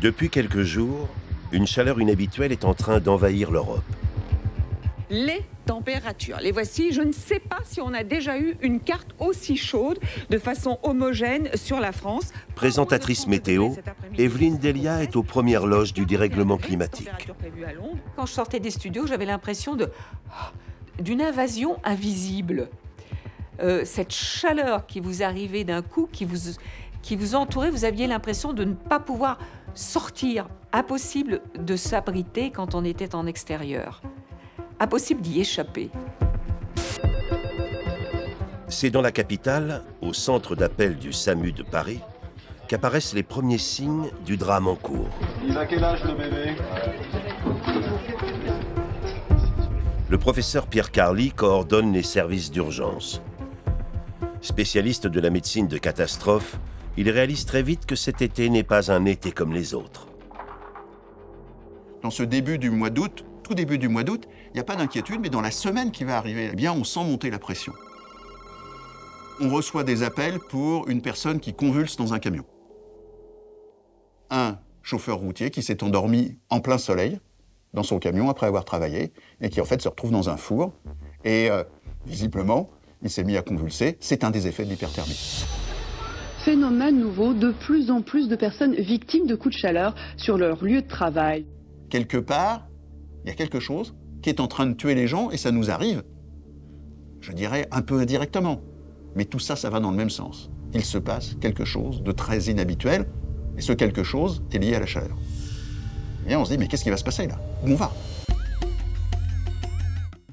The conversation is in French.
Depuis quelques jours, une chaleur inhabituelle est en train d'envahir l'Europe. Les températures, les voici. Je ne sais pas si on a déjà eu une carte aussi chaude de façon homogène sur la France. Présentatrice météo, Evelyne Delia est aux premières loges du dérèglement climatique. Quand je sortais des studios, j'avais l'impression d'une invasion invisible. Cette chaleur qui vous arrivait d'un coup, qui vous entourait, vous aviez l'impression de ne pas pouvoir sortir. Impossible de s'abriter quand on était en extérieur. Impossible d'y échapper. C'est dans la capitale, au centre d'appel du SAMU de Paris, qu'apparaissent les premiers signes du drame en cours. Il a quel âge le bébé? Le professeur Pierre Carly coordonne les services d'urgence. Spécialiste de la médecine de catastrophe, il réalise très vite que cet été n'est pas un été comme les autres. Dans ce début du mois d'août, tout début du mois d'août, il n'y a pas d'inquiétude, mais dans la semaine qui va arriver, eh bien, on sent monter la pression. On reçoit des appels pour une personne qui convulse dans un camion. Un chauffeur routier qui s'est endormi en plein soleil dans son camion après avoir travaillé et qui en fait se retrouve dans un four et visiblement, il s'est mis à convulser. C'est un des effets de l'hyperthermie. Phénomène nouveau, de plus en plus de personnes victimes de coups de chaleur sur leur lieu de travail. Quelque part, il y a quelque chose qui est en train de tuer les gens et ça nous arrive, je dirais, un peu indirectement. Mais tout ça, ça va dans le même sens. Il se passe quelque chose de très inhabituel et ce quelque chose est lié à la chaleur. Et on se dit, mais qu'est-ce qui va se passer là? Où on va?